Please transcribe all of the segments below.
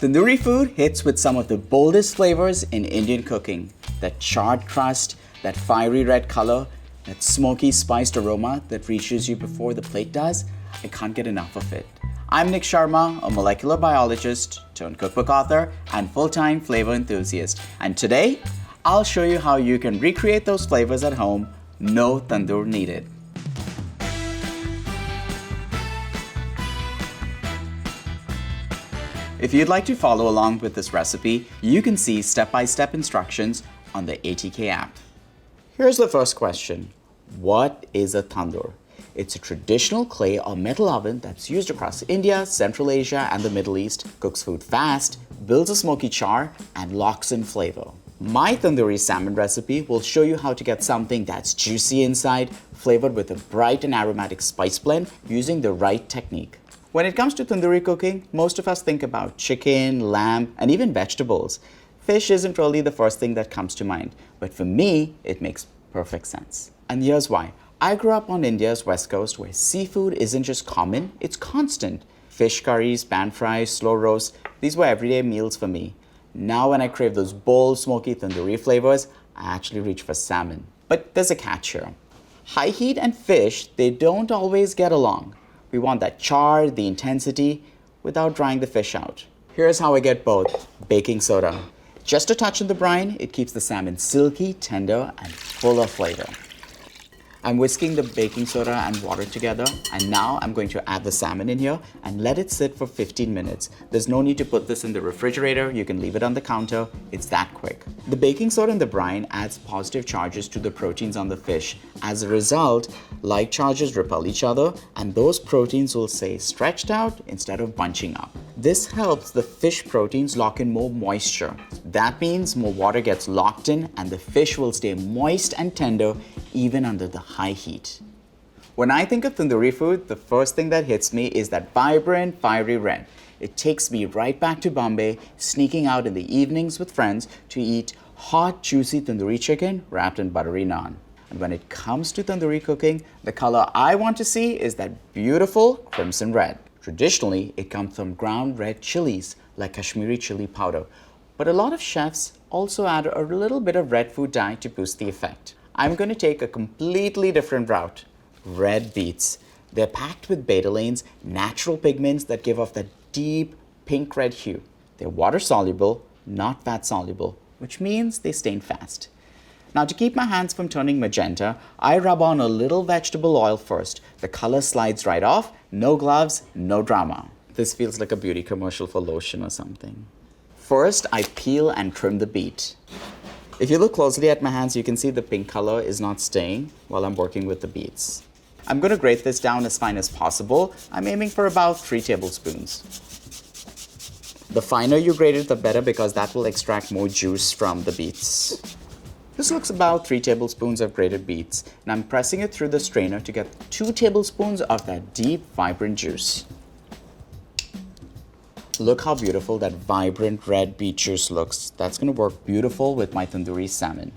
Tandoori food hits with some of the boldest flavors in Indian cooking. That charred crust, that fiery red color, that smoky spiced aroma that reaches you before the plate does, I can't get enough of it. I'm Nik Sharma, a molecular biologist, turned cookbook author, and full-time flavor enthusiast. And today, I'll show you how you can recreate those flavors at home, no tandoor needed. If you'd like to follow along with this recipe, you can see step-by-step instructions on the ATK app. Here's the first question. What is a tandoor? It's a traditional clay or metal oven that's used across India, Central Asia, and the Middle East, cooks food fast, builds a smoky char, and locks in flavor. My tandoori salmon recipe will show you how to get something that's juicy inside, flavored with a bright and aromatic spice blend using the right technique. When it comes to tandoori cooking, most of us think about chicken, lamb, and even vegetables. Fish isn't really the first thing that comes to mind, but for me, it makes perfect sense. And here's why. I grew up on India's west coast where seafood isn't just common, it's constant. Fish curries, pan fries, slow roasts, these were everyday meals for me. Now when I crave those bold, smoky tandoori flavors, I actually reach for salmon. But there's a catch here. High heat and fish, they don't always get along. We want that char, the intensity, without drying the fish out. Here's how I get both. Baking soda. Just a touch in the brine, it keeps the salmon silky, tender, and full of flavor. I'm whisking the baking soda and water together, and now I'm going to add the salmon in here and let it sit for 15 minutes. There's no need to put this in the refrigerator, you can leave it on the counter, it's that quick. The baking soda in the brine adds positive charges to the proteins on the fish. As a result, like charges repel each other, and those proteins will stay stretched out instead of bunching up. This helps the fish proteins lock in more moisture. That means more water gets locked in and the fish will stay moist and tender even under the high heat. When I think of tandoori food, the first thing that hits me is that vibrant, fiery red. It takes me right back to Bombay, sneaking out in the evenings with friends to eat hot, juicy tandoori chicken wrapped in buttery naan. And when it comes to tandoori cooking, the color I want to see is that beautiful crimson red. Traditionally, it comes from ground red chilies like Kashmiri chili powder. But a lot of chefs also add a little bit of red food dye to boost the effect. I'm going to take a completely different route. Red beets. They're packed with betalains, natural pigments that give off that deep pink red hue. They're water soluble, not fat soluble, which means they stain fast. Now to keep my hands from turning magenta, I rub on a little vegetable oil first. The color slides right off, no gloves, no drama. This feels like a beauty commercial for lotion or something. First, I peel and trim the beet. If you look closely at my hands, you can see the pink color is not staying while I'm working with the beets. I'm going to grate this down as fine as possible. I'm aiming for about 3 tablespoons. The finer you grate it, the better, because that will extract more juice from the beets. This looks about 3 tablespoons of grated beets, and I'm pressing it through the strainer to get 2 tablespoons of that deep, vibrant juice. Look how beautiful that vibrant red beet juice looks. That's going to work beautiful with my tandoori salmon.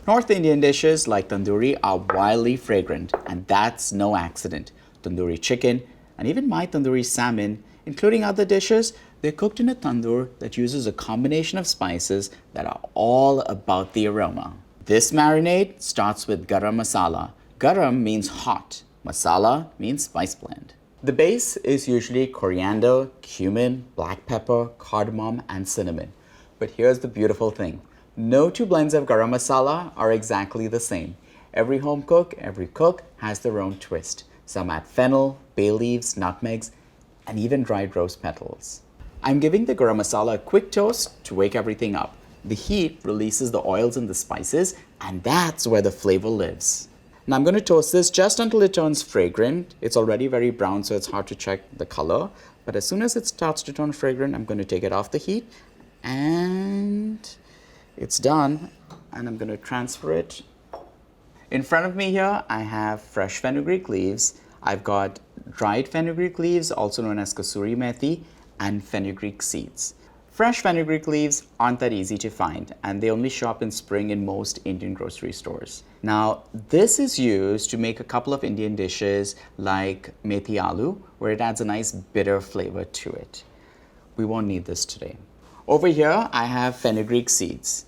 North Indian dishes like tandoori are wildly fragrant, and that's no accident. Tandoori chicken and even my tandoori salmon, including other dishes, they're cooked in a tandoor that uses a combination of spices that are all about the aroma. This marinade starts with garam masala. Garam means hot. Masala means spice blend. The base is usually coriander, cumin, black pepper, cardamom, and cinnamon. But here's the beautiful thing. No 2 blends of garam masala are exactly the same. Every home cook, every cook has their own twist. Some add fennel, bay leaves, nutmegs, and even dried rose petals. I'm giving the garam masala a quick toast to wake everything up. The heat releases the oils and the spices, and that's where the flavor lives. Now I'm going to toast this just until it turns fragrant. It's already very brown, so it's hard to check the color. But as soon as it starts to turn fragrant, I'm going to take it off the heat. And it's done. And I'm going to transfer it. In front of me here, I have fresh fenugreek leaves. I've got dried fenugreek leaves, also known as kasuri methi, and fenugreek seeds. Fresh fenugreek leaves aren't that easy to find, and they only show up in spring in most Indian grocery stores. Now, this is used to make a couple of Indian dishes like methi aloo, where it adds a nice bitter flavor to it. We won't need this today. Over here, I have fenugreek seeds.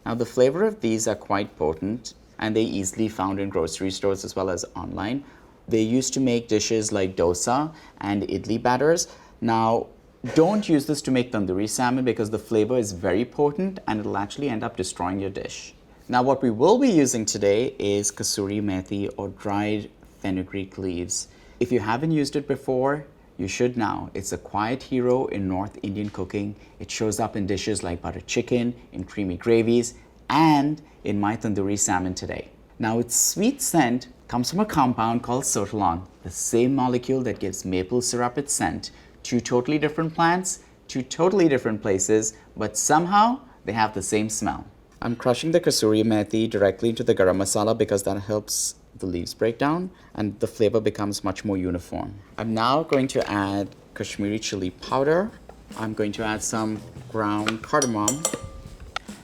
Now, the flavor of these are quite potent, and they're easily found in grocery stores as well as online. They used to make dishes like dosa and idli batters. Now, don't use this to make tandoori salmon because the flavor is very potent and it'll actually end up destroying your dish. Now, what we will be using today is kasuri methi or dried fenugreek leaves. If you haven't used it before, you should now. It's a quiet hero in North Indian cooking. It shows up in dishes like butter chicken, in creamy gravies, and in my tandoori salmon today. Now, its sweet scent comes from a compound called sotalol, the same molecule that gives maple syrup its scent. Two totally different plants, two totally different places, but somehow they have the same smell. I'm crushing the kasuri methi directly into the garam masala because that helps the leaves break down and the flavor becomes much more uniform. I'm now going to add Kashmiri chili powder. I'm going to add some ground cardamom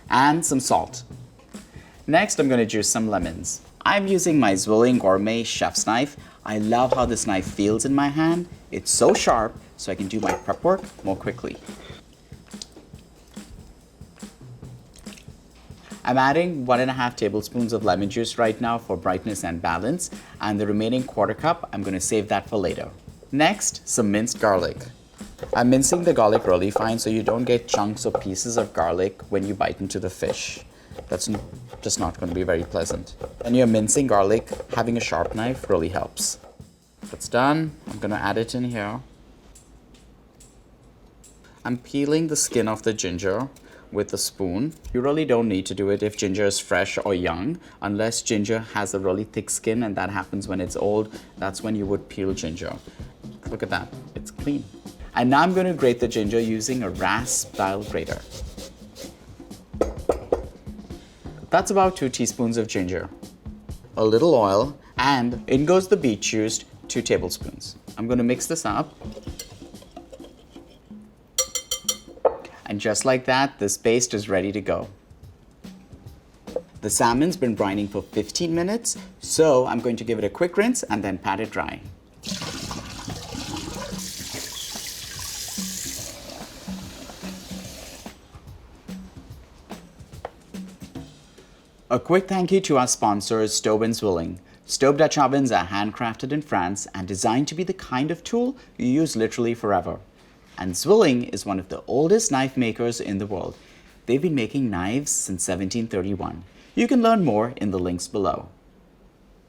and some salt. Next, I'm going to juice some lemons. I'm using my Zwilling Gourmet chef's knife. I love how this knife feels in my hand. It's so sharp, so I can do my prep work more quickly. I'm adding 1.5 tablespoons of lemon juice right now for brightness and balance, and the remaining 1/4 cup, I'm going to save that for later. Next, some minced garlic. I'm mincing the garlic really fine so you don't get chunks or pieces of garlic when you bite into the fish. That's just not going to be very pleasant. When you're mincing garlic, having a sharp knife really helps. That's done. I'm going to add it in here. I'm peeling the skin off the ginger with a spoon. You really don't need to do it if ginger is fresh or young, unless ginger has a really thick skin, and that happens when it's old. That's when you would peel ginger. Look at that, it's clean. And now I'm going to grate the ginger using a rasp-style grater. That's about 2 teaspoons of ginger, a little oil, and in goes the beet juice, 2 tablespoons. I'm going to mix this up. And just like that, this paste is ready to go. The salmon's been brining for 15 minutes, so I'm going to give it a quick rinse and then pat it dry. A quick thank you to our sponsors, Stove and Zwilling. Stove Dutch ovens are handcrafted in France and designed to be the kind of tool you use literally forever. And Zwilling is one of the oldest knife makers in the world. They've been making knives since 1731. You can learn more in the links below.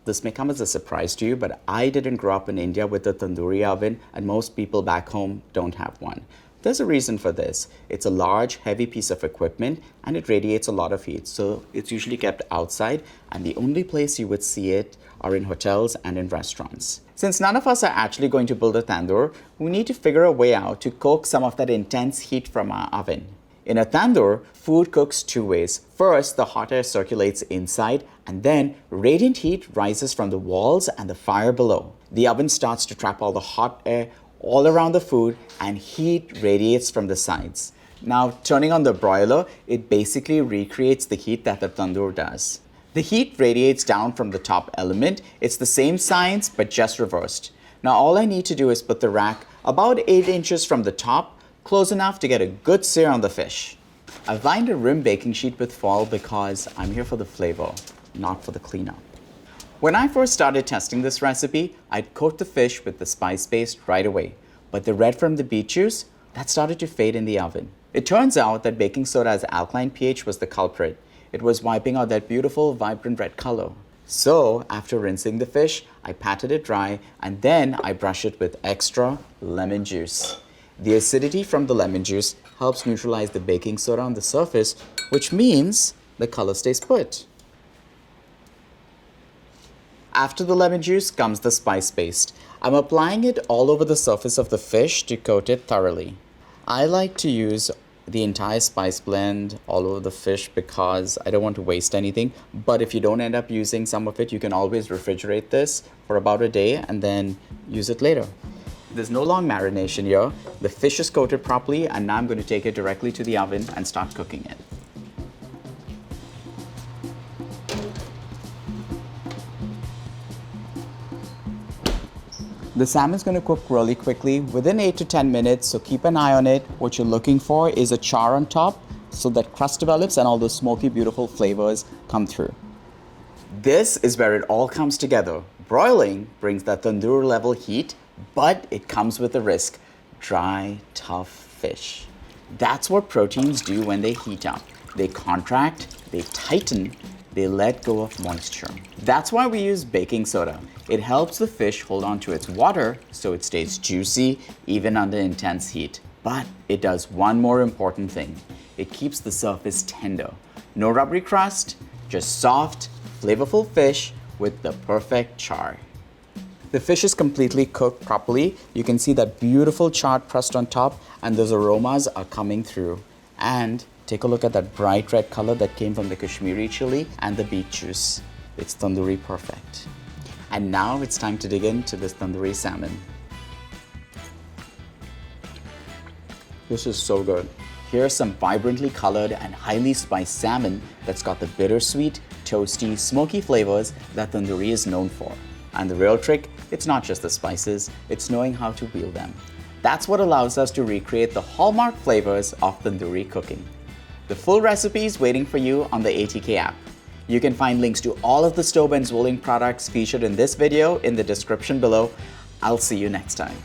This may come as a surprise to you, but I didn't grow up in India with a tandoori oven, and most people back home don't have one. There's a reason for this. It's a large, heavy piece of equipment, and it radiates a lot of heat, so it's usually kept outside, and the only place you would see it are in hotels and in restaurants. Since none of us are actually going to build a tandoor, we need to figure a way out to coax some of that intense heat from our oven. In a tandoor, food cooks 2 ways. First, the hot air circulates inside, and then radiant heat rises from the walls and the fire below. The oven starts to trap all the hot air all around the food, and heat radiates from the sides. Now, turning on the broiler, it basically recreates the heat that the tandoor does. The heat radiates down from the top element. It's the same science, but just reversed. Now, all I need to do is put the rack about 8 inches from the top, close enough to get a good sear on the fish. I've lined a rim baking sheet with foil because I'm here for the flavor, not for the cleanup. When I first started testing this recipe, I'd coat the fish with the spice paste right away. But the red from the beet juice, that started to fade in the oven. It turns out that baking soda's alkaline pH was the culprit. It was wiping out that beautiful, vibrant red color. So, after rinsing the fish, I patted it dry, and then I brush it with extra lemon juice. The acidity from the lemon juice helps neutralize the baking soda on the surface, which means the color stays put. After the lemon juice comes the spice paste. I'm applying it all over the surface of the fish to coat it thoroughly. I like to use the entire spice blend all over the fish because I don't want to waste anything. But if you don't end up using some of it, you can always refrigerate this for about a day and then use it later. There's no long marination here. The fish is coated properly, and now I'm going to take it directly to the oven and start cooking it. The salmon's going to cook really quickly, within 8 to 10 minutes, so keep an eye on it. What you're looking for is a char on top so that crust develops and all those smoky, beautiful flavors come through. This is where it all comes together. Broiling brings that tandoor level heat, but it comes with a risk: dry, tough fish. That's what proteins do when they heat up. They contract, they tighten, they let go of moisture. That's why we use baking soda. It helps the fish hold on to its water so it stays juicy even under intense heat. But it does one more important thing. It keeps the surface tender. No rubbery crust, just soft, flavorful fish with the perfect char. The fish is completely cooked properly. You can see that beautiful charred crust on top, and those aromas are coming through. And take a look at that bright red color that came from the Kashmiri chili and the beet juice. It's tandoori perfect. And now it's time to dig into this tandoori salmon. This is so good. Here's some vibrantly colored and highly spiced salmon that's got the bittersweet, toasty, smoky flavors that tandoori is known for. And the real trick, it's not just the spices, it's knowing how to wield them. That's what allows us to recreate the hallmark flavors of tandoori cooking. The full recipe is waiting for you on the ATK app. You can find links to all of the stove and Zwilling products featured in this video in the description below. I'll see you next time.